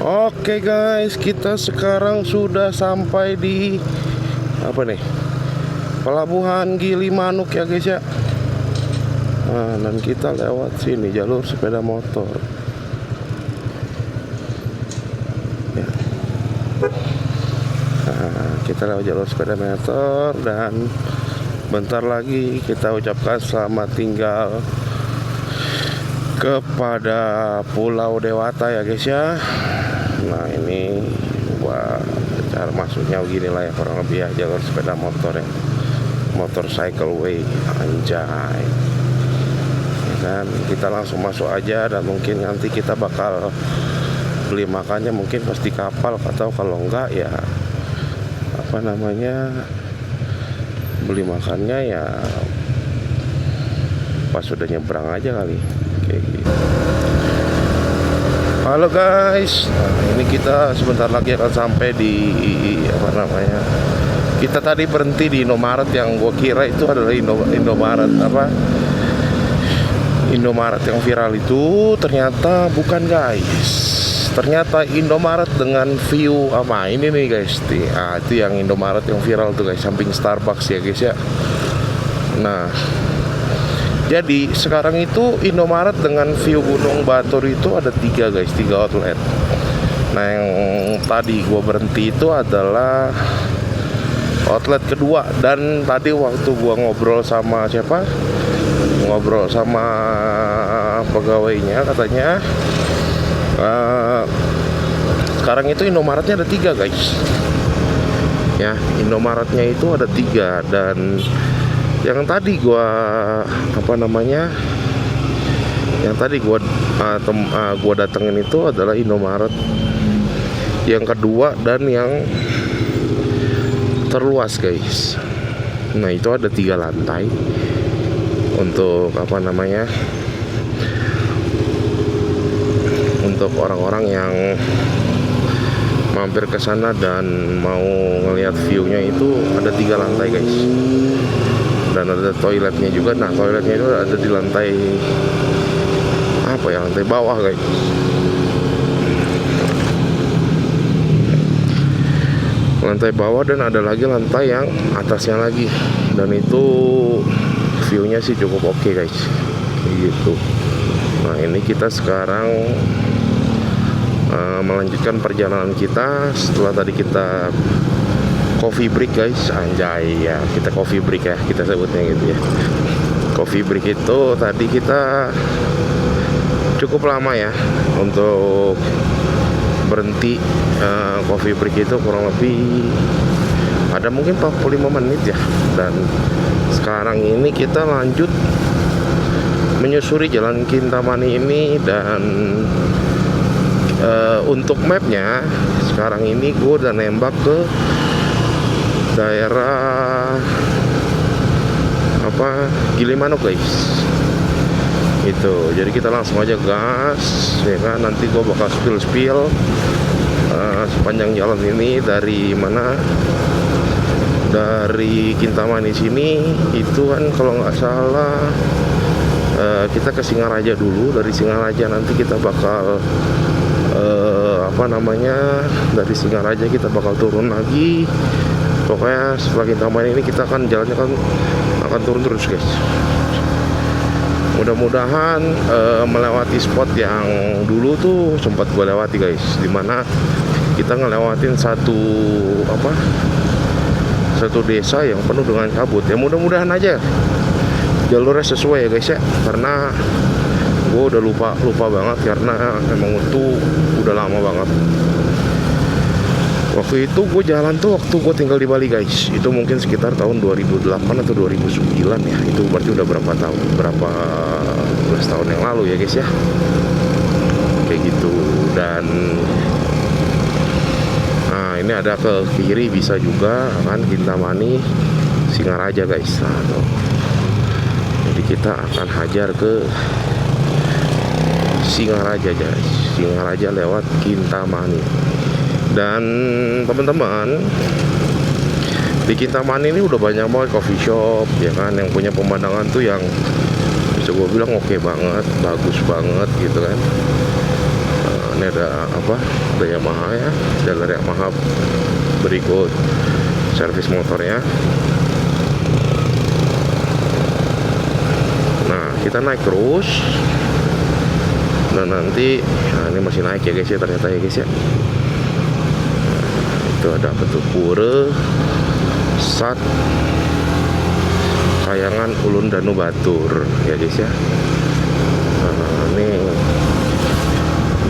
Oke guys, kita sekarang sudah sampai di apa nih? Pelabuhan Gilimanuk ya guys ya. Nah, dan kita lewat sini jalur sepeda motor. Ya. Nah, kita lewat jalur sepeda motor dan bentar lagi kita ucapkan selamat tinggal kepada Pulau Dewata ya guys ya. Nah ini cara masuknya begini lah ya, kurang lebih ya, jalur sepeda motor ya, motorcycle way, anjay ya kan. Kita langsung masuk aja dan mungkin nanti kita bakal beli makannya mungkin pasti kapal, atau kalau enggak ya apa namanya, beli makannya ya pas sudah nyebrang aja kali kayak gitu. Halo guys, ini kita sebentar lagi akan sampai di apa namanya. Kita tadi berhenti di Indomaret yang gue kira itu adalah Indomaret apa? Indomaret yang viral itu ternyata bukan guys. Ternyata Indomaret dengan view apa ini nih guys. Nah, itu yang Indomaret yang viral tuh guys, samping Starbucks ya guys ya. Nah, jadi sekarang itu Indomaret dengan view Gunung Batur itu ada 3 guys, 3 outlet. Nah yang tadi gua berhenti itu adalah outlet kedua. Dan tadi waktu gua ngobrol sama siapa? Ngobrol sama pegawainya, katanya sekarang itu Indomaretnya ada 3 guys. Ya, Indomaretnya itu ada 3. Dan yang tadi gua apa namanya, yang tadi gua datengin itu adalah Indomaret yang kedua dan yang terluas guys. Nah itu ada 3 lantai untuk apa namanya, untuk orang-orang yang mampir ke sana dan mau ngelihat view-nya. Itu ada 3 lantai guys. Dan ada toiletnya juga. Nah toiletnya itu ada di lantai apa ya, lantai bawah guys. Lantai bawah, dan ada lagi lantai yang atasnya lagi. Dan itu view-nya sih cukup oke guys, gitu. Nah ini kita sekarang melanjutkan perjalanan kita setelah tadi kita coffee break guys, anjay ya, kita coffee break ya, kita sebutnya gitu ya. Coffee break itu tadi kita cukup lama ya untuk berhenti. Coffee break itu kurang lebih ada mungkin 45 menit ya. Dan sekarang ini kita lanjut menyusuri Jalan Kintamani ini. Dan untuk mapnya sekarang ini gue udah nembak ke daerah apa, Gilimanuk guys. Itu jadi kita langsung aja gas ya kan. Nanti gue bakal spill sepanjang jalan ini, dari mana, dari Kintamani sini itu kan kalau nggak salah kita ke Singaraja dulu. Dari Singaraja nanti kita bakal apa namanya, dari Singaraja kita bakal turun lagi. Pokoknya setelah Kintamani ini kita akan jalannya kan akan turun terus guys. Mudah-mudahan melewati spot yang dulu tuh sempat gue lewati guys, dimana kita ngelewatin satu desa yang penuh dengan kabut. Ya mudah-mudahan aja jalurnya sesuai ya guys ya, karena gue udah lupa banget, karena emang itu udah lama banget. Waktu itu gue jalan tuh waktu gue tinggal di Bali guys. Itu mungkin sekitar tahun 2008 atau 2009 ya. Itu berarti udah berapa belas tahun yang lalu ya guys ya. Kayak gitu. Dan nah ini ada ke kiri bisa juga kan, Kintamani, Singaraja guys. Nah, tuh. Jadi kita akan hajar ke Singaraja guys. Singaraja lewat Kintamani. Dan teman-teman, di Kintamani ini udah banyak banget coffee shop ya kan, yang punya pemandangan tuh yang bisa gue bilang oke banget, bagus banget gitu kan. Ini ada ada Yamaha ya, dealer Yamaha. Berikut servis motornya. Nah, kita naik terus. Nah, nanti ini masih naik ya guys ya, ternyata ya guys ya. Nah, itu ada bentuk pura Sat Kayangan Ulun Danu Batur ya guys ya. Nah, ini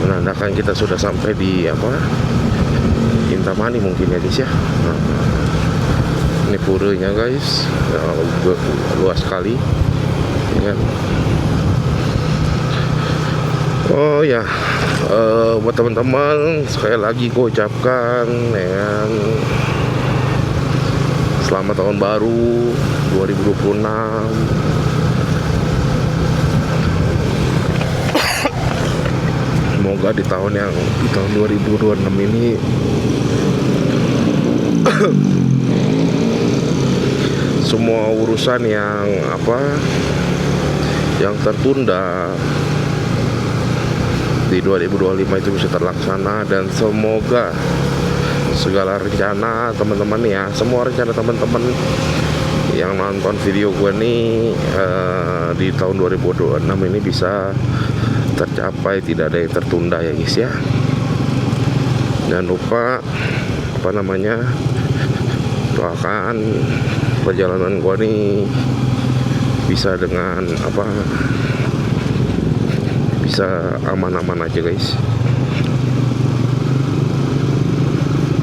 menandakan kita sudah sampai di Kintamani mungkin ya guys ya. Nah, ini puranya guys, luas sekali ya kan? Oh ya, buat teman-teman sekali lagi gue ucapkan ya kan, selamat tahun baru 2026. Semoga di tahun 2026 ini semua urusan yang tertunda di 2025 itu bisa terlaksana, dan semoga segala rencana teman-teman ya, semua rencana teman-teman yang nonton video gue nih di tahun 2026 ini bisa tercapai, tidak ada yang tertunda ya guys ya. Jangan lupa doakan perjalanan gue nih bisa dengan bisa aman-aman aja guys.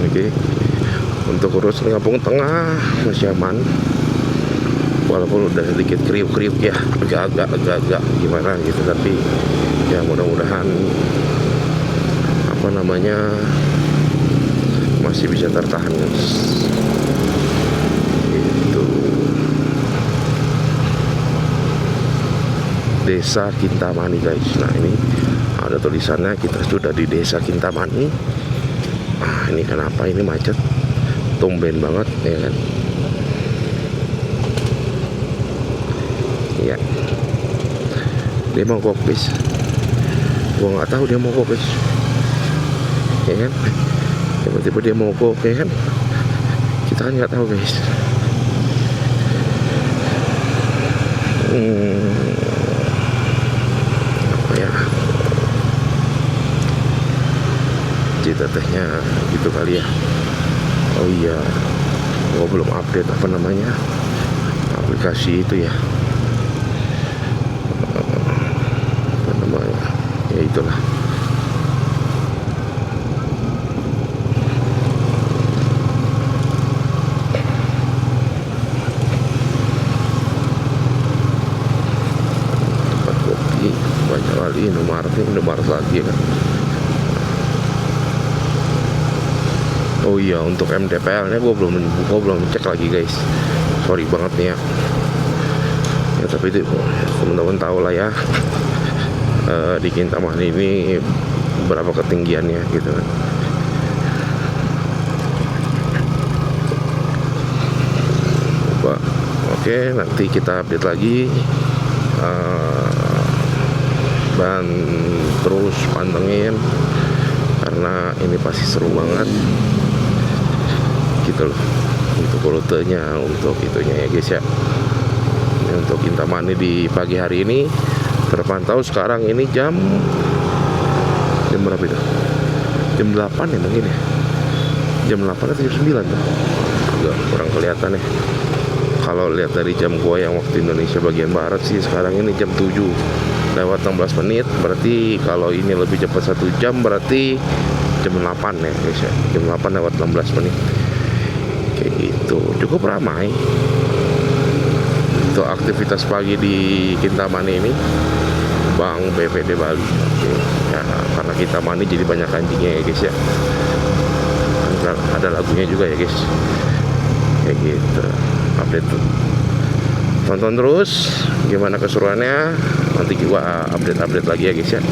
Oke. Untuk urusan Kampung Tengah masih aman, walaupun udah sedikit kriuk-kriuk ya, agak-agak gimana gitu, tapi ya mudah-mudahan masih bisa tertahan guys. Gitu. Desa Kintamani guys. Nah, ini ada tulisannya kita sudah di Desa Kintamani. Nah, ini kenapa ini macet? Tumben banget ya kan. Iya. Dia mau kopis. Gua nggak tahu dia mau kopis. Ya kan? Tiba-tiba dia mau kopis ya kan? Kita kan nggak tahu guys. Cita-citanya gitu kali ya. Oh iya, gua belum update aplikasi itu ya. Ya itulah. Tempat kopi banyak kali, Indomaret lagi kan. Oh iya, untuk MDPL nya gue belum cek lagi guys, sorry banget nih ya. Ya tapi itu teman-teman tahu lah ya, di Kintamani ini berapa ketinggiannya gitu kan. Oke, nanti kita update lagi, dan terus pantengin karena ini pasti seru banget gitu loh. Untuk rutenya, untuk itunya ya guys ya. Untuk Kintamani di pagi hari ini terpantau sekarang ini jam berapa itu? Jam 8 ya mungkin ya. Jam 8 atau jam 9 tuh. Agak kurang kelihatan ya. Kalau lihat dari jam gua yang waktu Indonesia bagian barat sih sekarang ini jam 7 lewat 16 menit. Berarti kalau ini lebih cepat 1 jam berarti jam 8 ya guys ya. Jam 8 lewat 16 menit. Kayak gitu. Cukup ramai. Untuk aktivitas pagi di Kintamani ini Bang BPD Bali. Oke. Ya, karena Kintamani jadi banyak anjingnya ya guys ya. Ada lagunya juga ya guys. Kayak gitu. Update tuh. Tonton terus gimana keseruannya. Nanti gua update lagi ya guys ya.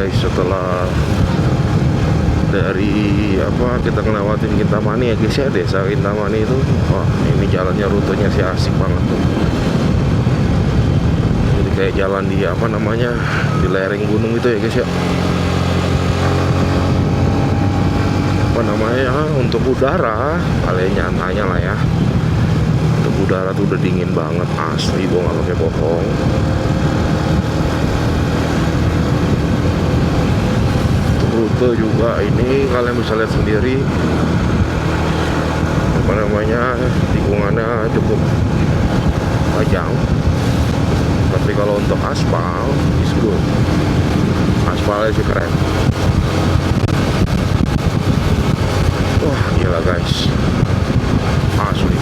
guys, setelah dari apa kita ngelewatin Kintamani ya guys ya, desa Kintamani itu. Wah, ini jalannya, rutenya sih asik banget tuh. Jadi kayak jalan di apa namanya, di lereng gunung itu ya guys ya. Apa namanya, untuk udara kalian nyantanya lah ya. Untuk udara tuh udah dingin banget asli, gue nggak pakai bohong. Untuk rute juga ini kalian bisa lihat sendiri, apa namanya, tikungannya cukup panjang. Tapi kalau untuk aspal, is good. Aspalnya sih keren. Wah gila guys, asli.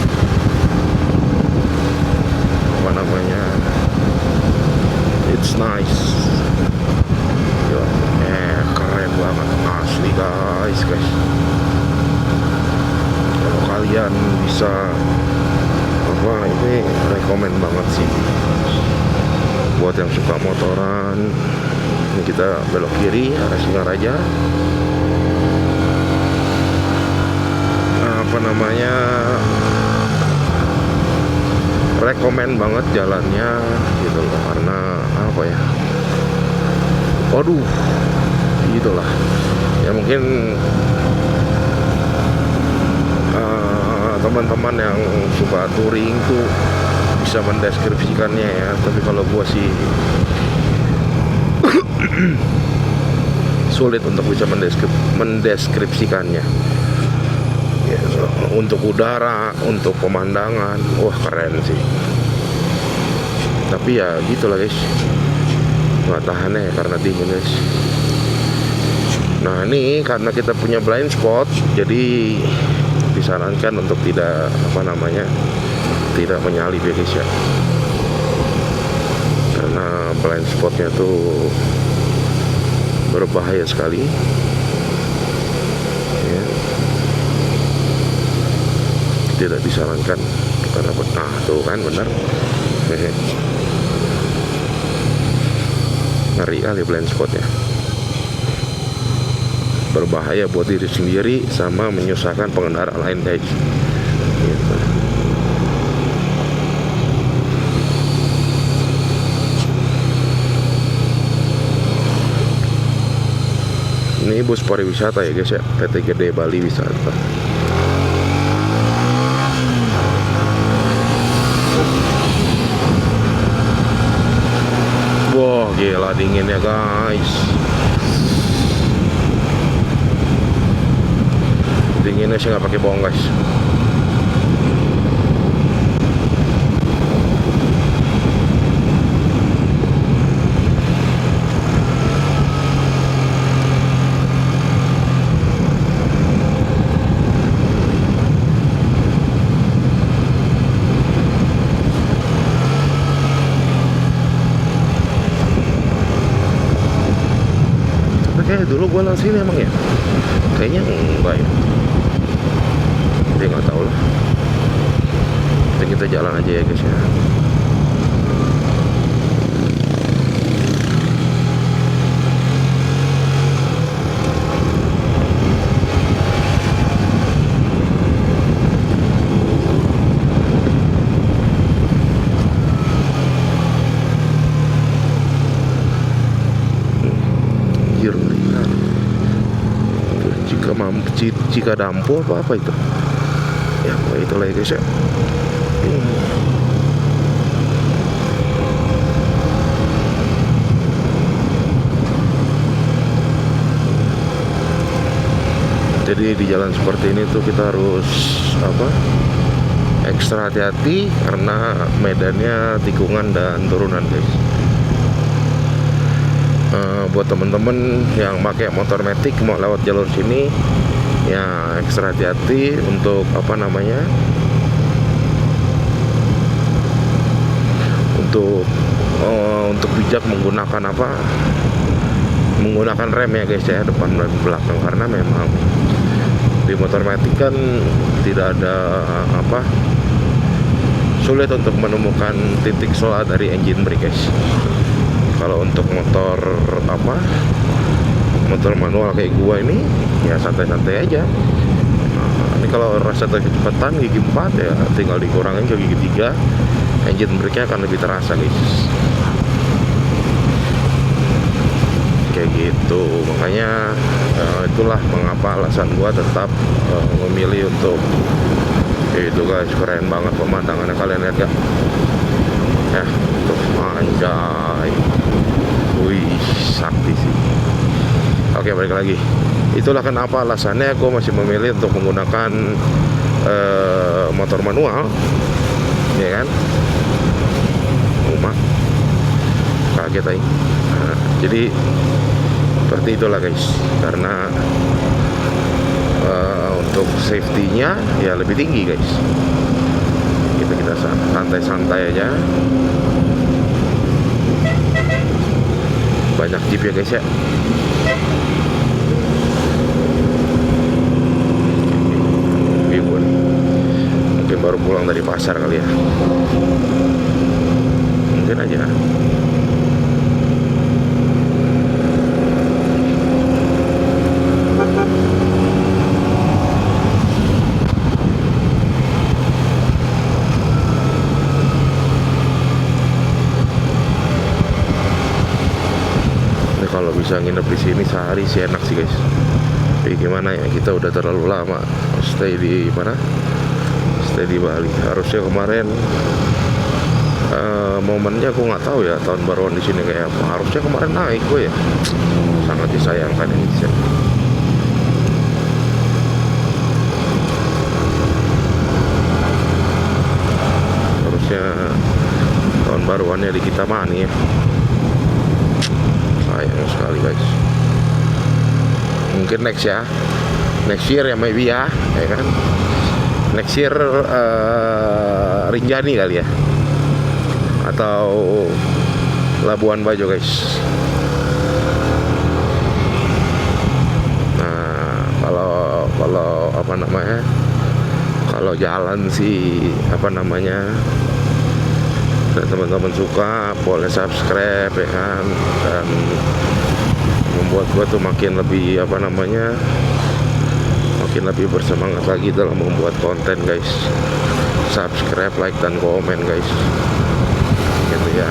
Apa namanya, it's nice. Gila. Keren banget asli guys. Kalau kalian bisa apa, ini rekomen banget sih buat yang suka motoran. Ini kita belok kiri arah Singaraja. Apa namanya, rekomen banget jalannya gitu loh, karena apa ya, waduh gitulah ya. Mungkin teman-teman yang suka touring tuh bisa mendeskripsikannya ya, tapi kalau gua sih sulit untuk bisa mendeskripsikannya ya. Untuk udara, untuk pemandangan, wah keren sih. Tapi ya gitulah guys, nggak tahan ya karena dingin guys. Nah ini karena kita punya blind spot, jadi disarankan untuk tidak apa namanya, tidak menyalip ya guys ya, karena blind spotnya tuh berbahaya sekali ya. Tidak disarankan karena nah tuh kan benar. Ngeri kali blind spotnya, berbahaya buat diri sendiri sama menyusahkan pengendara lain guys gitu. Ini bus pariwisata ya guys ya, PT Gede Bali Wisata. Wah gila dinginnya guys, dinginnya sih nggak pakai bohong guys. Kayaknya dulu gue langsung sini emang ya, kayaknya enggak ya, dia nggak tahu lah. Jadi kita jalan aja ya guys ya. Jika dampu apa itu ya, itu lah ya guys ya. Jadi di jalan seperti ini tuh kita harus apa, ekstra hati-hati karena medannya tikungan dan turunan guys. Buat temen-temen yang pakai motor metik mau lewat jalur sini ya ekstra hati-hati untuk apa namanya, untuk bijak menggunakan apa, menggunakan rem ya guys ya, depan dan belakang, karena memang di motor metik kan tidak ada apa, sulit untuk menemukan titik slow dari engine brake guys. Kalau untuk motor apa, motor manual kayak gua ini ya santai-santai aja. Ini kalau rasa kecepatan gigi 4 ya tinggal dikurangin ke gigi 3, engine brake-nya akan lebih terasa guys. Kayak gitu, makanya itulah mengapa alasan gua tetap memilih untuk itu guys. Keren banget pemandangannya, kalian lihat gak? Ya, tuh anjay. Wih, sakti sih. Oke, balik lagi. Itulah kenapa alasannya gue masih memilih untuk menggunakan motor manual, ya kan? Rumah kaget aja. Nah, jadi seperti itulah guys, karena untuk safety-nya ya lebih tinggi guys. Kita santai-santai aja. Banyak jeep ya guys ya. Mungkin baru pulang dari pasar kali ya, mungkin aja. Kalau bisa nginep di sini sehari sih enak sih guys. Tapi gimana ya, kita udah terlalu lama stay di mana? Stay di Bali. Harusnya kemarin momennya aku nggak tahu ya, tahun baruan di sini kayak apa. Harusnya kemarin naik gue ya. Sangat disayangkan ini sih. Harusnya tahun baruannya di Kintamani ya. Sayang sekali guys. Mungkin next ya, next year ya maybe ya kan. Next year Rinjani kali ya, atau Labuan Bajo guys. Nah kalau apa namanya, kalau jalan sih apa namanya, teman-teman suka boleh subscribe ya kan, dan membuat gua tuh makin lebih apa namanya, makin lebih bersemangat lagi dalam membuat konten guys. Subscribe, like, dan komen guys, gitu ya.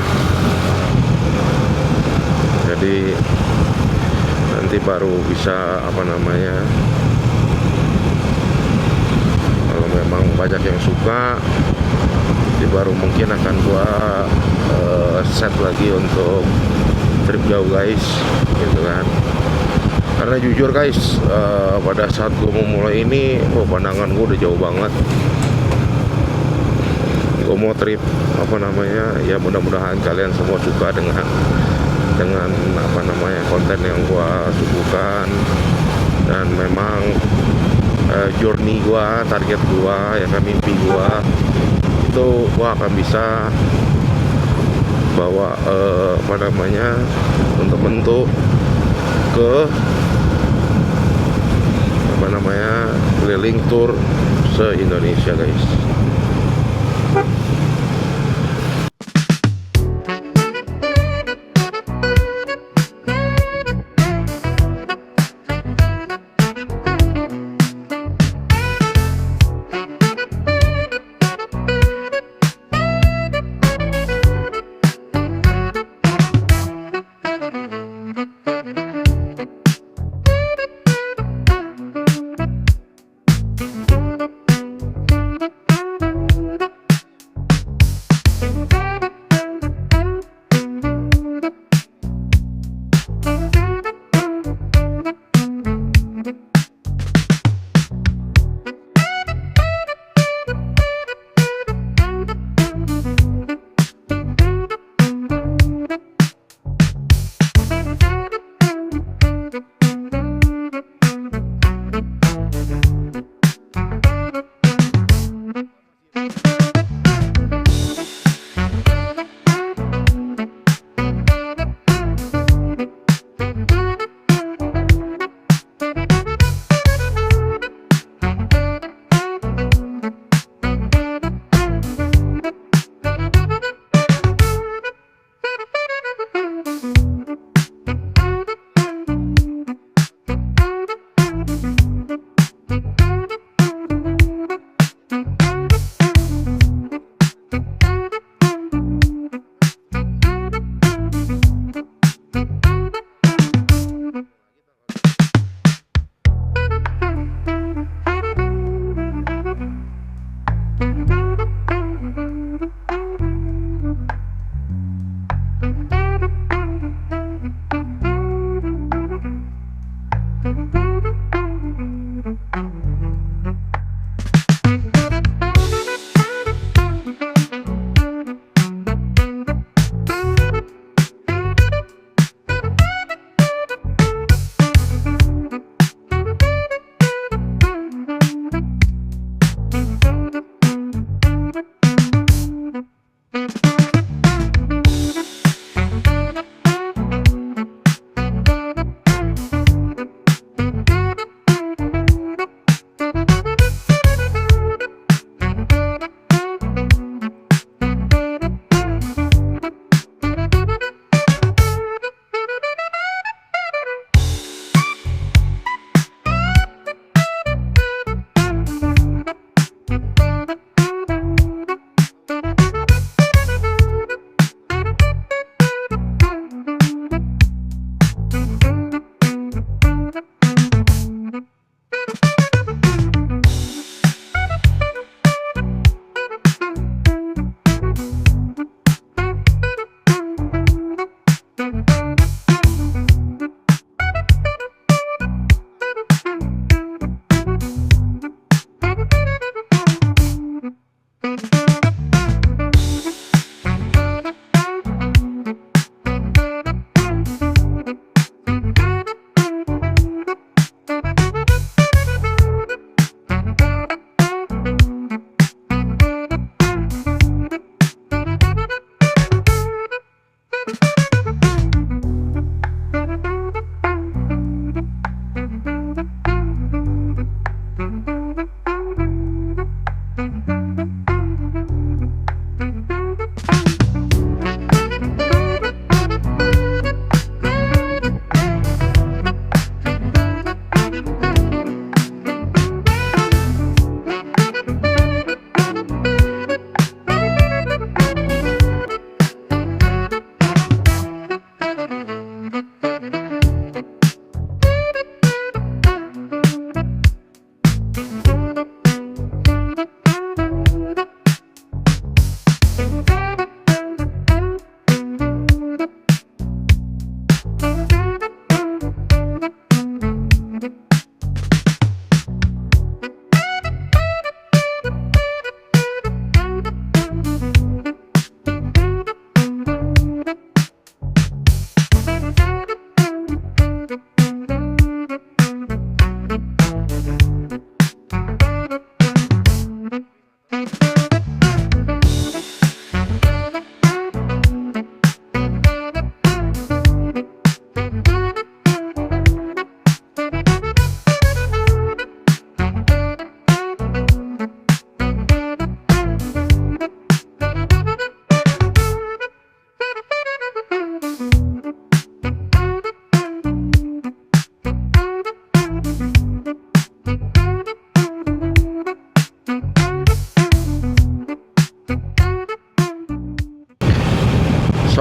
Jadi nanti baru bisa apa namanya, kalau memang banyak yang suka, jadi baru mungkin akan gua set lagi untuk trip jauh guys, gitu kan. Karena jujur guys, pada saat gue mau mulai ini, pandangan gue udah jauh banget. Gue mau trip apa namanya, ya mudah-mudahan kalian semua suka dengan apa namanya konten yang gue suguhkan. Dan memang journey gue, target gue, ya kan, mimpi gue itu gue akan bisa bawa apa namanya, untuk bentuk ke apa namanya, keliling tour se-Indonesia guys.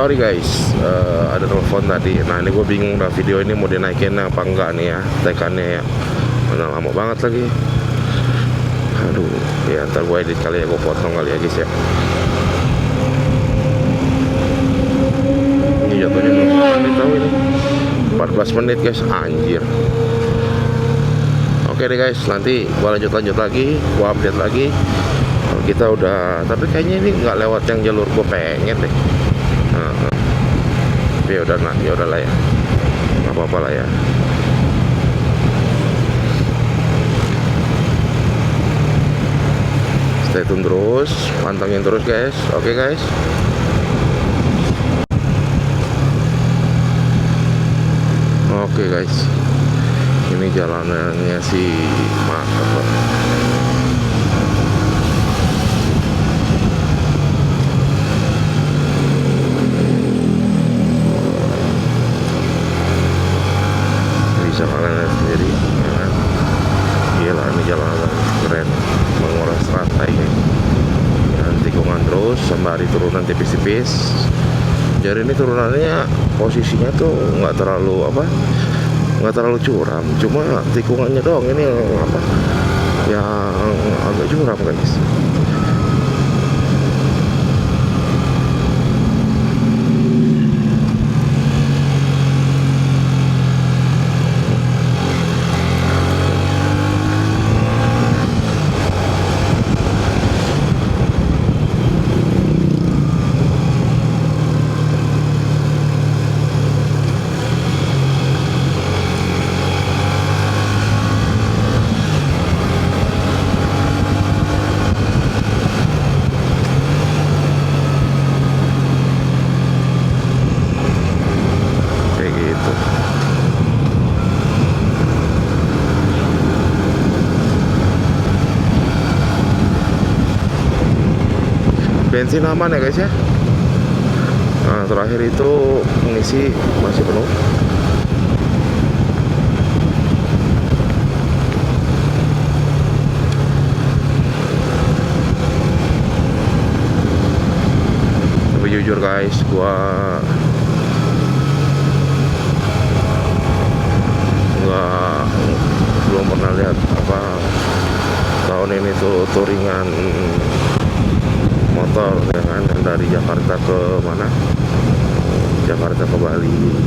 sorry guys, ada telepon tadi. Nah ini gue bingung dah video ini mau dinaikin apa enggak nih ya, tekannya ya. Mana lama banget lagi. Aduh, ya ntar gue edit kali ya, gue potong kali ya guys ya. Ini jatuhnya berapa menit tahu ini? 14 menit guys, anjir. Oke deh guys, nanti gue lanjut lagi, gue update lagi. Kalau kita udah, tapi kayaknya ini nggak lewat yang jalur gue pengen deh. Tapi ya udah lah ya, nggak apa-apa lah ya. Stay tune terus, pantengin terus guys. Oke guys. Oke guys, ini jalanannya sih mantap Pak. Bisa kalian lihat sendiri ya kan? Gila, ini jalanan keren, menguras rantai guys. Dan tikungan terus sembari turunan tipis-tipis. Jadi ini turunannya posisinya tuh nggak terlalu curam, cuma tikungannya doang ini yang agak curam guys. Bensin aman ya guys ya. Nah terakhir itu mengisi masih penuh. Tapi jujur guys, gua belum pernah lihat tahun ini tuh touringan motor ya kan, yang dari Jakarta ke mana, Jakarta ke Bali gitu.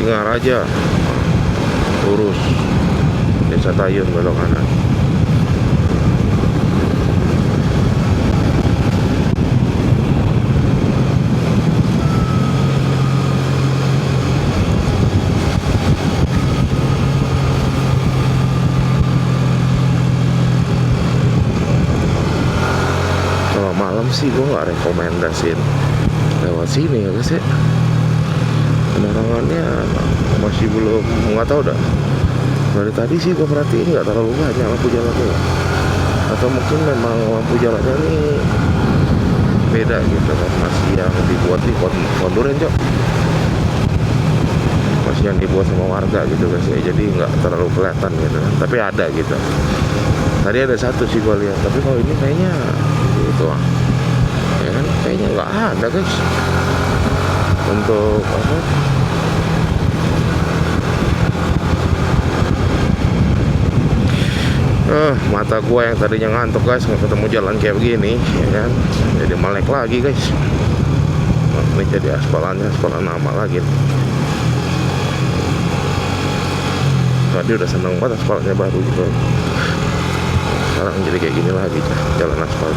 Singaraja lurus, Desa Tayun belok kanan. Kalau malam sih gue nggak rekomendasiin lewat sini ya guys ya. Penerangannya masih belum, nggak tahu dah. Dari tadi sih gue perhatiin nggak terlalu banyak lampu jalannya, atau mungkin memang lampu jalannya ini beda gitu kan, masih yang dibuat di Konduren Cok, masih yang dibuat sama warga gitu guys ya, jadi nggak terlalu kelihatan gitu kan, tapi ada gitu. Tadi ada satu sih gue lihat, tapi kalau ini kayaknya gitu ya kan, kayaknya nggak ada guys. Untuk mata gua yang tadinya ngantuk guys, nggak ketemu jalan kayak begini ya kan, jadi melek lagi guys. Ini jadi aspalan lama lagi. Tadi udah seneng banget aspalnya baru gitu, sekarang jadi kayak gini lagi jalan aspal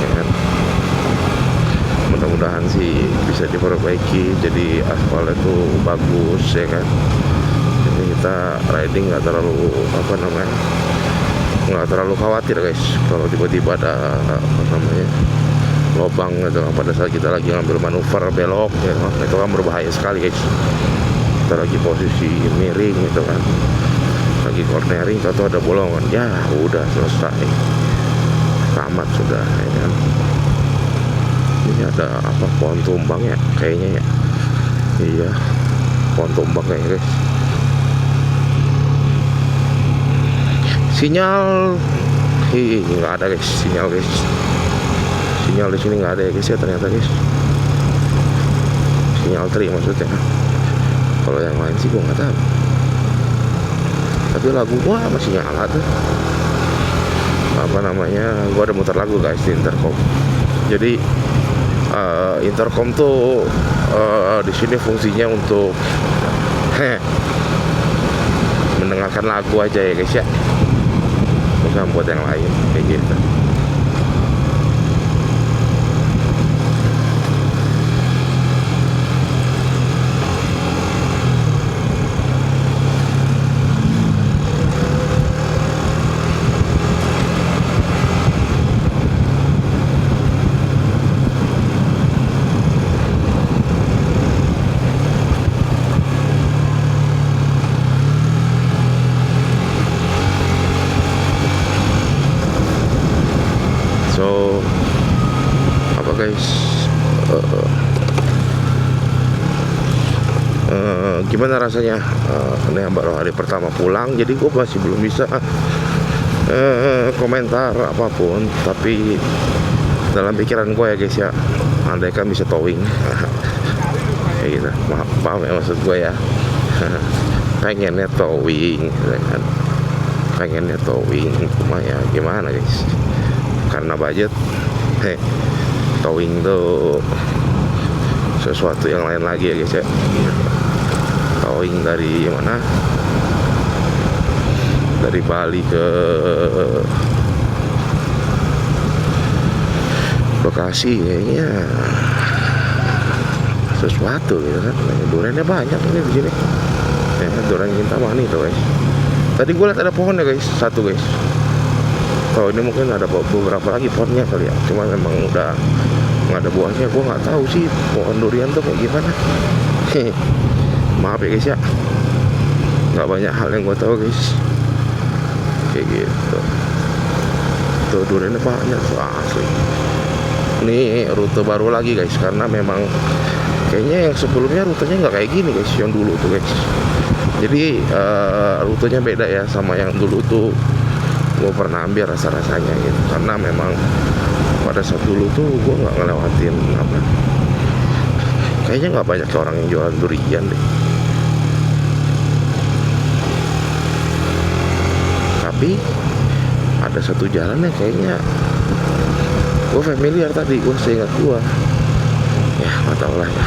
ya kan. Mudah-mudahan sih bisa diperbaiki jadi aspalnya tuh bagus ya kan. Jadi kita riding nggak terlalu nggak terlalu khawatir guys kalau tiba-tiba ada lubang gitu kan, pada saat kita lagi ngambil manuver belok gitu kan. Itu kan berbahaya sekali guys. Kita lagi posisi miring gitu kan, lagi cornering, atau ada bolongan, ya udah selesai, tamat sudah ya kan. Ini ada apa, pohon tumbang ya kayaknya ya. Iya, pohon tumbang kayaknya guys. Sinyal nggak ada guys, sinyal guys. Sinyal di sini nggak ada ya guys ya, ternyata guys. Sinyal tri maksudnya. Kalau yang lain sih gua nggak tahu. Tapi lagu gua masih nyala tuh. Apa namanya? Gua ada muter lagu guys di intercom. Jadi intercom tuh di sini fungsinya untuk mendengarkan lagu aja ya guys ya, bukan buat yang lain kayak gitu. So apa guys, gimana rasanya? Ini baru hari pertama pulang, jadi gue masih belum bisa komentar apapun. Tapi dalam pikiran gue ya guys ya, andai kan bisa towing kayak gitu, paham ya maksud gue ya. Pengennya towing kan, pengennya towing, cuma ya gimana guys, karena budget. Towing tuh sesuatu yang lain lagi ya guys ya. Towing dari mana, dari Bali ke Bekasi kayaknya sesuatu gitu kan. Duriannya banyak ini di sini ya, durian Kintamani tuh guys. Tadi gue lihat ada pohon ya guys, satu guys. Kalau ini mungkin ada beberapa lagi pohonnya kali ya, cuma memang udah nggak ada buahnya. Gue nggak tahu sih pohon durian tuh kayak gimana. Maaf ya guys ya, nggak banyak hal yang gue tahu guys kayak gitu. Tuh duriannya banyak tuh asli. Ini rute baru lagi guys, karena memang kayaknya yang sebelumnya rutenya nggak kayak gini guys, yang dulu tuh guys. Jadi rutenya beda ya sama yang dulu tuh. Gue pernah ambil rasa-rasanya gitu, karena memang pada saat dulu tuh gue nggak ngelewatin apa, kayaknya nggak banyak orang yang jualan durian deh. Tapi ada satu jalan yang kayaknya gue familiar tadi, gue seingat gue ya, nggak tahu lah ya.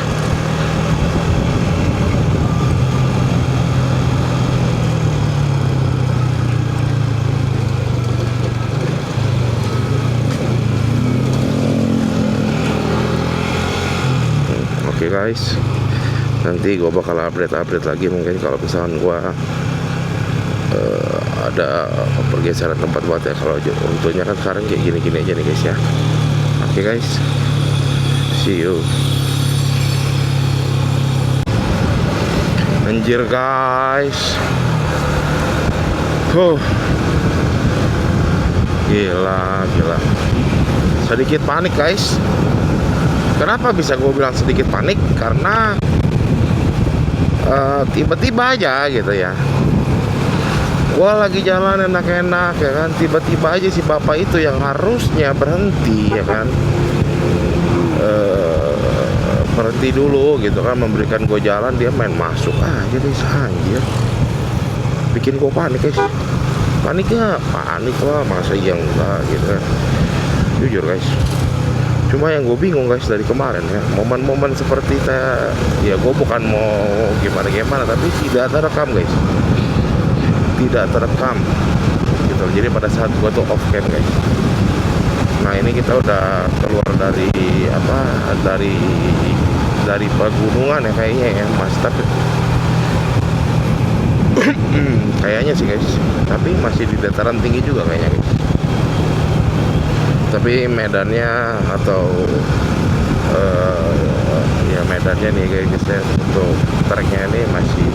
Oke guys, nanti gue bakal update lagi mungkin kalau misalkan gue ada pergeseran tempat buat ya. Kalau rutenya kan sekarang kayak gini-gini aja nih guys ya. Oke guys, see you. Anjir guys, gila, sedikit panik guys. Kenapa bisa gue bilang sedikit panik? Karena tiba-tiba aja gitu ya, gue lagi jalan enak-enak ya kan, tiba-tiba aja si bapak itu yang harusnya berhenti ya kan, berhenti dulu gitu kan, memberikan gue jalan, dia main masuk aja deh, anjir. Bikin gue panik guys. Paniknya panik lah, masa iya enggak gitu kan, jujur guys. Cuma yang gue bingung guys dari kemarin ya, momen-momen seperti ya gue bukan mau gimana-gimana, tapi tidak terekam guys, tidak terekam gitu. Jadi pada saat gue tuh off cam guys. Nah ini kita udah keluar dari apa, dari pegunungan ya kayaknya ya mas, tapi kayaknya sih guys, tapi masih di dataran tinggi juga kayaknya guys. Tapi medannya atau ya medannya nih guys ya, untuk treknya ini masih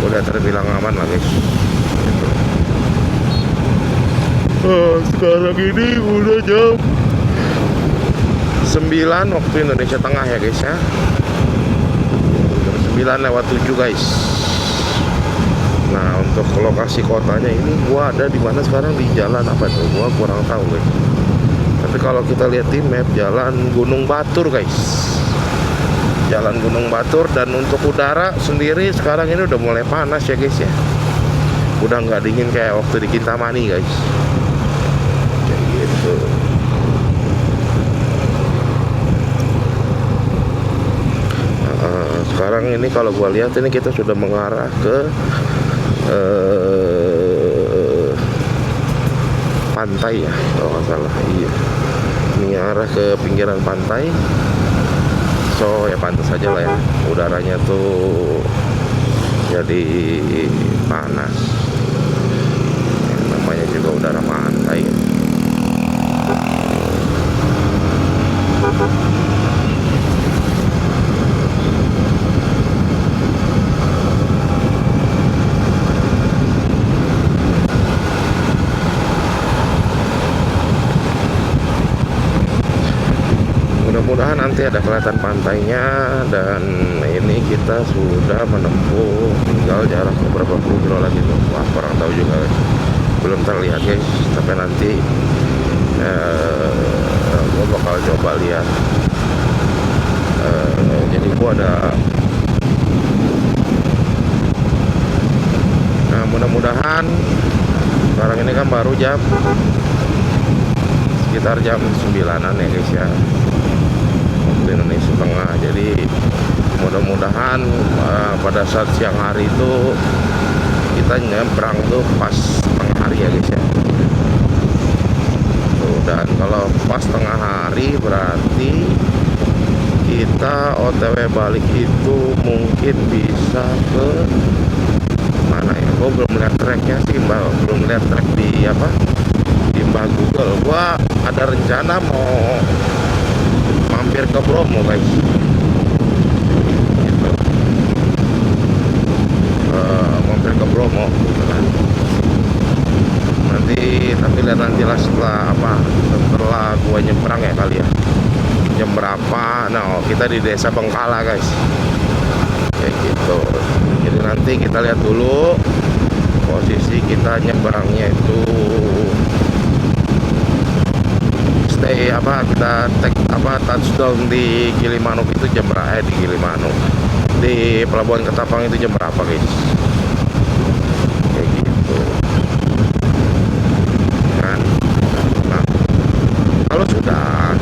udah terbilang aman lah guys gitu. Sekarang ini udah jam 9 waktu Indonesia Tengah ya guys ya, jam 9:07 guys. Nah untuk lokasi kotanya ini gua ada di mana sekarang, di jalan apa tuh gua kurang tahu guys. Tapi kalau kita lihat di map, jalan Gunung Batur guys, jalan Gunung Batur. Dan untuk udara sendiri sekarang ini udah mulai panas ya guys ya, udah nggak dingin kayak waktu di Kintamani guys, kayak gitu. Sekarang ini kalau gua lihat ini kita sudah mengarah ke pantai ya kalau nggak salah. Iya, ini arah ke pinggiran pantai. So ya pantas saja lah ya, udaranya tuh jadi panas ya, namanya juga udara pantai. Mudah-mudahan nanti ada kelihatan pantainya. Dan ini kita sudah menempuh tinggal jarak beberapa puluh kilo lagi tuh. Wah kurang tahu juga guys, belum terlihat guys. Tapi nanti gue bakal coba lihat. Jadi gue ada, nah mudah-mudahan sekarang ini kan baru sekitar jam 9-an ya guys ya, waktu Indonesia Tengah. Jadi mudah-mudahan pada saat siang hari itu kita nyebrang tuh pas tengah hari ya guys ya. Tuh, dan kalau pas tengah hari berarti kita OTW balik itu mungkin bisa ke mana ya? Gue belum lihat tracknya sih, belum lihat track di apa, di Mbah Google. Gue ada rencana mau mampir ke Bromo guys gitu. Mampir ke Bromo gitu kan. Nanti tapi lihat nanti lah setelah gua nyebrang ya kali ya, jam berapa. Nah kita di desa Bengkala guys kayak gitu. Jadi nanti kita lihat dulu posisi kita nyebrangnya itu kita touchdown di Gilimanuk itu jam berapa, di Gilimanuk, di Pelabuhan Ketapang itu jam berapa guys, kayak gitu kan. Nah kalau sudah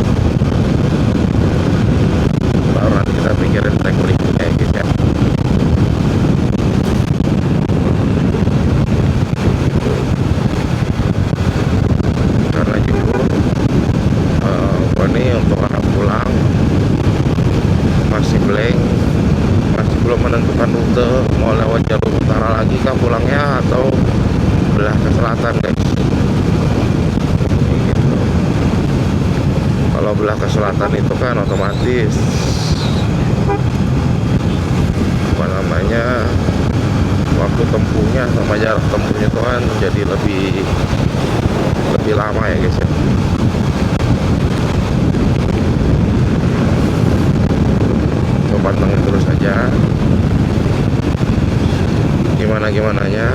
baru nanti kita pikirin track berikutnya ya guys ya. Karena jujur ini untuk arah pulang masih blank, masih belum menentukan rute mau lewat jalur utara lagi kah pulangnya atau belah ke selatan guys gitu. Kalau belah ke selatan itu kan otomatis apa namanya, waktu tempuhnya sama jarak tempuhnya itu kan jadi lebih lama ya guys ya. Pantengin terus aja gimananya,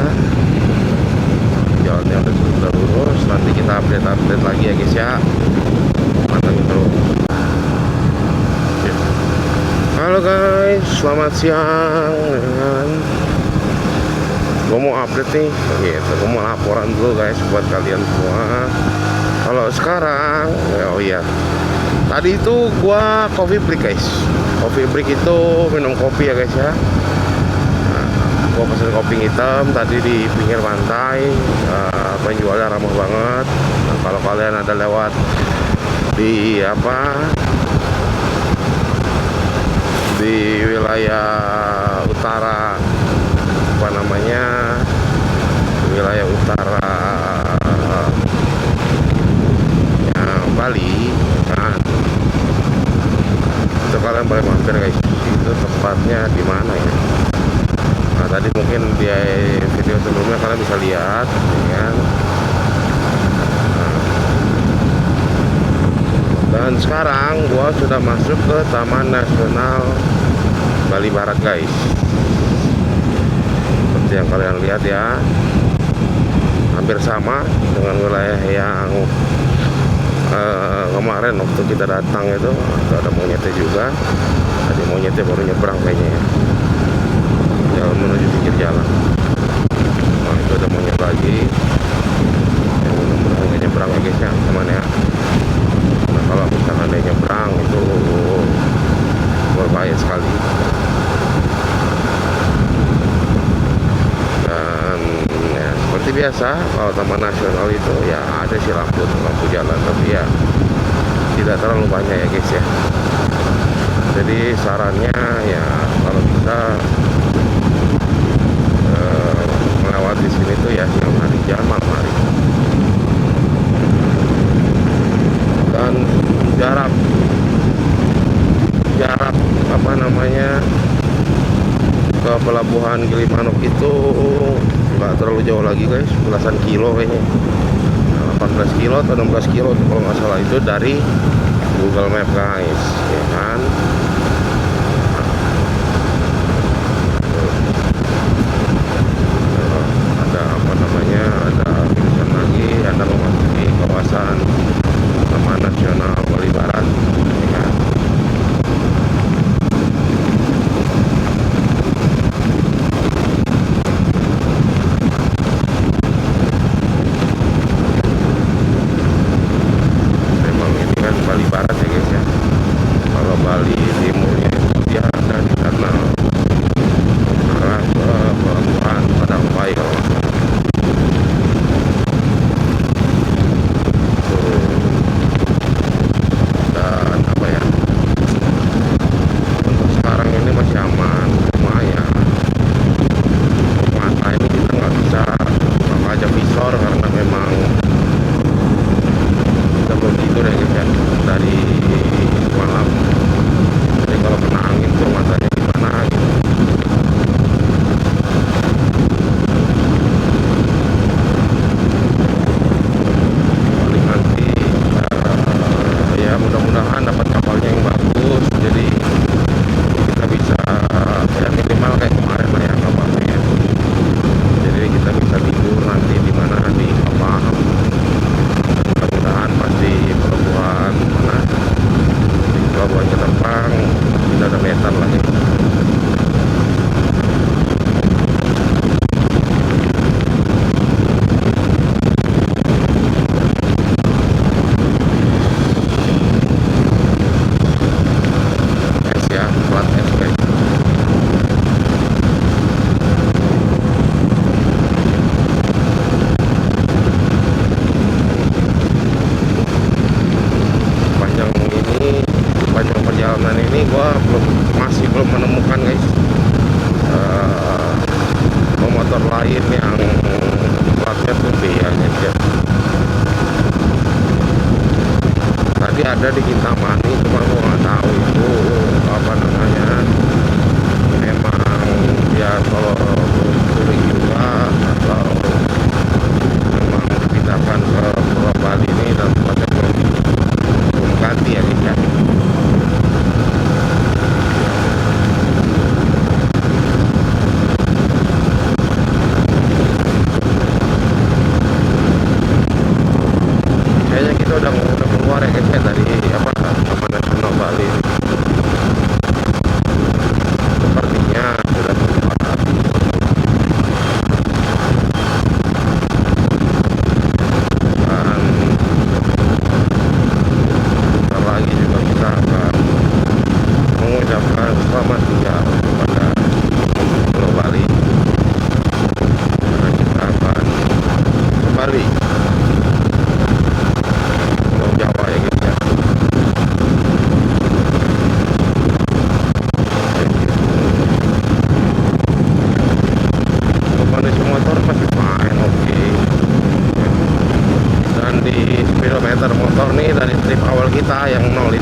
jalannya udah lurus. Nanti kita update lagi ya guys ya, pantengin terus. Halo guys, selamat siang. Gue mau update nih gitu, gue mau laporan dulu guys buat kalian semua. Kalau sekarang oh iya, tadi itu gua coffee break guys. Coffee break itu minum kopi ya guys ya. Nah, gua pesen kopi hitam tadi di pinggir pantai. Penjualnya ramah banget. Nah, kalau kalian ada lewat di di wilayah utara wilayah utara Bali. Nah, itu kalian boleh mampir guys. Itu tempatnya di mana ya? Nah, tadi mungkin di video sebelumnya kalian bisa lihat, ya. Dan sekarang gua sudah masuk ke Taman Nasional Bali Barat guys. Seperti yang kalian lihat ya, hampir sama dengan wilayah yang kemarin waktu kita datang itu. Ada monyetnya juga. Tadi monyetnya baru nyebrang kayaknya ya, jalan menuju pinggir jalan. Nah, itu ada monyet lagi yang mudah-mudahan nyebrang ya guys ya, teman ya. Nah, kalau misalkan dia nyebrang itu berbahaya sekali. Dan ya, seperti biasa kalau Taman Nasional itu ya ada sih lampu jalan, tapi ya tidak terlalu banyak ya guys ya. Jadi sarannya ya kalau bisa melewati sini tuh ya siang hari, jangan malam hari. Dan jarak apa namanya ke pelabuhan Gilimanuk itu nggak terlalu jauh lagi guys, belasan kilo kayaknya, 18 kilo atau 16 kilo kalau nggak salah itu dari Google Map guys, ya kan. Ada apa namanya, ada tulisan lagi, Anda memasuki kawasan Taman Nasional Bali Barat, ya kan. Memang ini kan Bali Barat ya guys ya. Kalau Bali Timurnya itu dia ada di sana arah ke pelabuhan Padang Pai kalau nggak salah. Dan apa ya, untuk sekarang ini masih aman, cuma ya mata ini kita nggak bisa pakai aja visor karena memang kita belum tidur ya guys ya dari malam. Jadi kalau kena angin tuh matanya gimana gitu. Paling nanti ya mudah-mudahan dapat kapalnya yang bagus, jadi kita bisa ya minimal kayak kemarin lah ya kapalnya ya. Jadi kita bisa tidur nanti di mana, di kapal. Mudah-mudahan pasti pelabuhan mana, di pelabuhan Ketapang tidak ada metan lagi. Es ya, plat es guys. Sepanjang perjalanan ini gua masih belum menemukan guys motor lain yang platnya putih ya guys ya. Tadi ada di Kintamani, cuma gua nggak tahu itu apa namanya, memang ya kalau curi juga atau memang dipindahkan ke Pulau Bali ini dan tempatnya belum ganti ya guys ya. Kayaknya kita udah keluar ya guys ya dari apa Taman Nasional Bali. Sepertinya sudah keluar.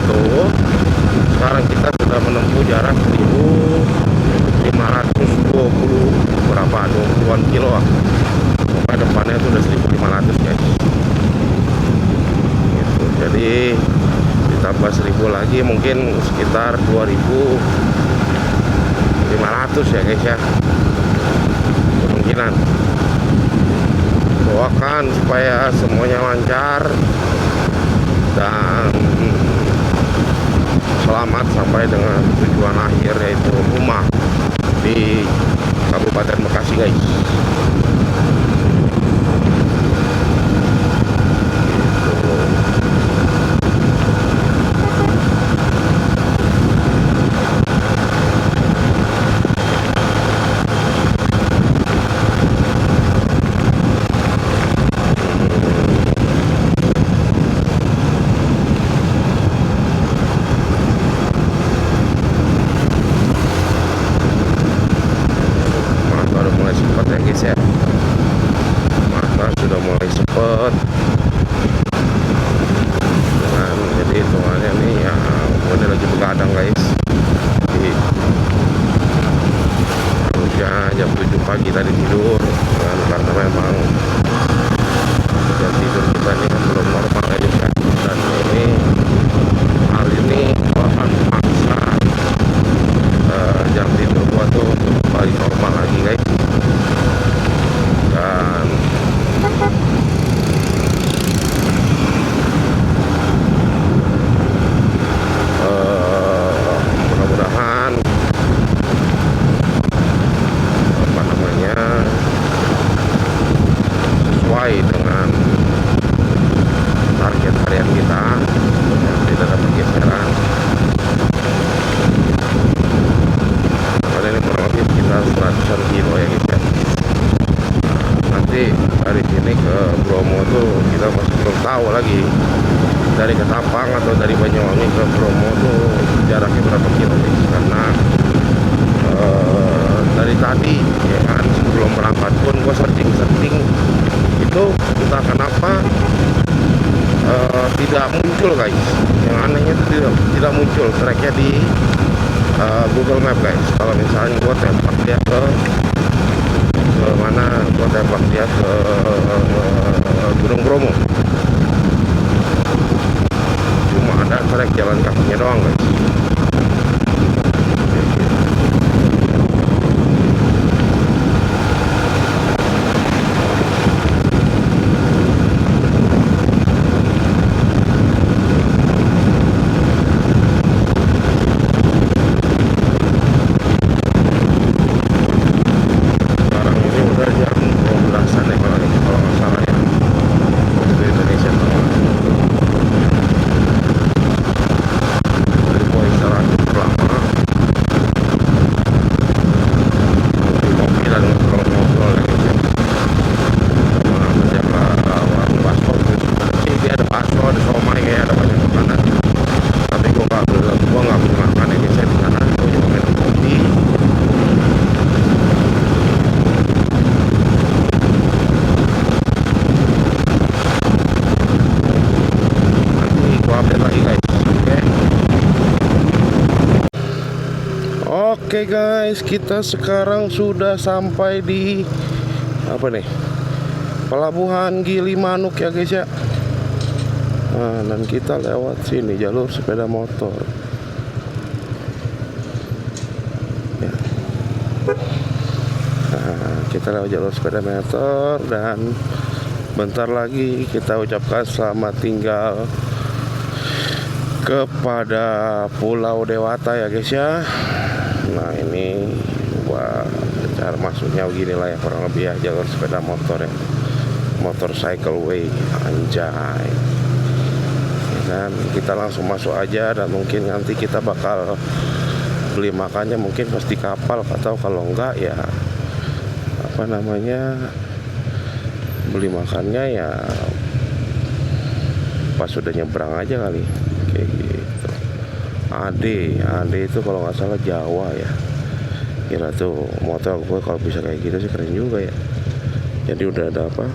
itu sekarang kita sudah menempuh jarak 1520 berapa 20-an kilo lah. Sampai depannya itu udah 1500 guys gitu. Jadi ditambah 1000 lagi mungkin sekitar 2500 ya guys ya, kemungkinan. Doakan supaya semuanya lancar dan selamat sampai dengan tujuan akhir, yaitu rumah di Kabupaten Bekasi guys. Jam 7 pagi tadi tidur karena memang jam tidur kita ini kan belum normal ya guys. Dan ini hari ini akan memaksa jam tidur gua tuh kembali normal lagi guys. Dan mudah-mudahan sesuai dengan target harian kita, tidak ada pergeseran. Kali ini kurang lebih sekitar 100-an kilo ya guys ya. Nanti dari sini ke Bromo tuh kita masih belum tahu lagi, dari Ketapang atau dari Banyuwangi ke Bromo tuh jaraknya berapa kilo guys. Karena dari tadi ya kan, sebelum berangkat pun gue searching itu entah kenapa tidak muncul guys. Yang anehnya itu tidak muncul tracknya di Google Map guys. Kalau misalnya gue tembak dia ke mana, gue tembak dia ke Gunung Bromo, cuma ada track jalan kakinya doang guys. Oke guys, kita sekarang sudah sampai di apa nih, Pelabuhan Gilimanuk ya guys ya. Nah, dan kita lewat sini jalur sepeda motor ya. Nah, kita lewat jalur sepeda motor dan bentar lagi kita ucapkan selamat tinggal kepada Pulau Dewata ya guys ya. Nah ini gua cara masuknya beginilah ya, kurang lebih ya, jalur sepeda motor ya, motorcycle way, anjay. Dan kita langsung masuk aja, dan mungkin nanti kita bakal beli makannya mungkin pasti kapal, atau kalau enggak ya apa namanya, beli makannya ya pas sudah nyebrang aja kali, kayak gitu. Ade itu kalau nggak salah Jawa ya. Kira tuh motor gue kalau bisa kayak gitu sih keren juga ya. Jadi udah ada apa,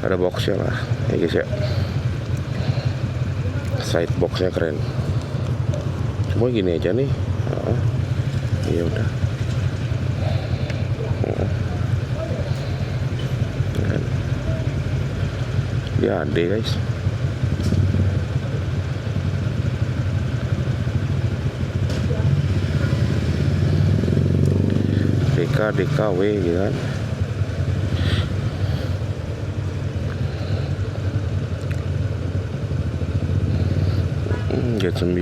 ada boxnya lah ya guys ya. side boxnya keren. Cuma gini aja nih. Ya udah. Dia ada guys. DKW gitu kan. Gate 9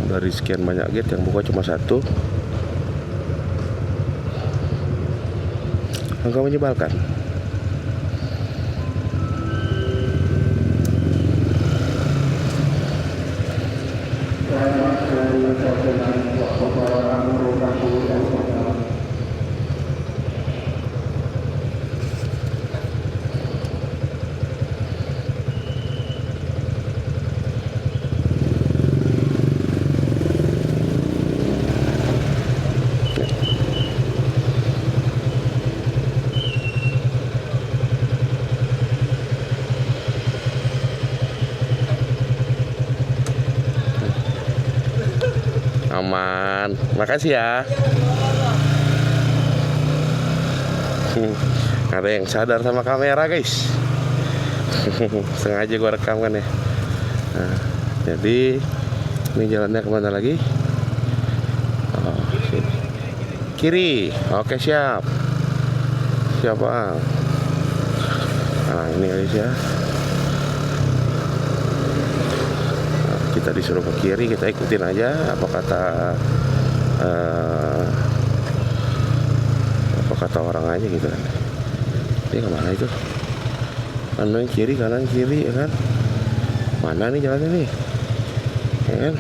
dari sekian banyak gate yang buka cuma satu. Angka menyebalkan. Aman, makasih ya. Ada yang sadar sama kamera guys. Sengaja gua rekam kan ya. Nah, jadi ini jalannya kemana lagi? Oh, sini. Kiri. Oke, siap. Siapa? Nah, ini guys ya. Kita disuruh ke kiri, kita ikutin aja apa kata orang aja gitu kan. Dia kemana itu? Kanan kiri ya kan? Mana nih jalannya nih? Ya kan?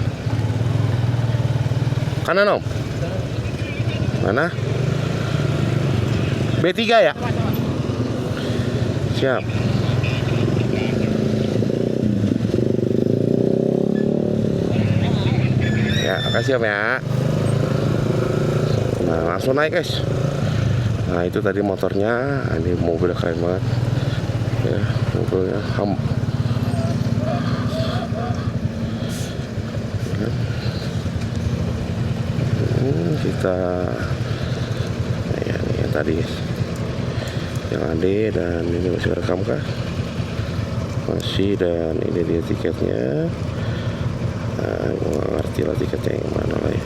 Kanan om? Mana? B3 ya? Siap. Ya, makasih om ya. Nah, langsung naik guys. Nah, itu tadi motornya. Ini mobilnya keren banget. Ya, mobilnya kita ya, ini yang tadi yang ada, dan ini masih rekam kah? Masih, dan ini dia tiketnya. Gue ngerti lah tiketnya yang mana lah ya.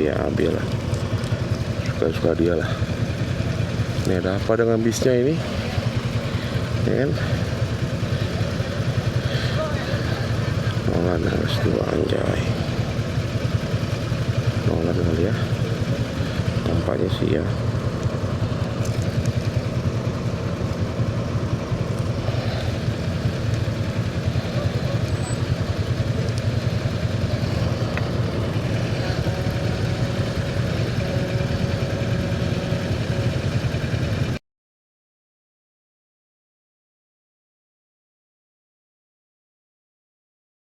Ya AB lah, suka dia lah. Ini ada apa dengan bisnya ini, ya kan? Nolan harus dua anjay. Nolan kali ya, tampaknya sih ya.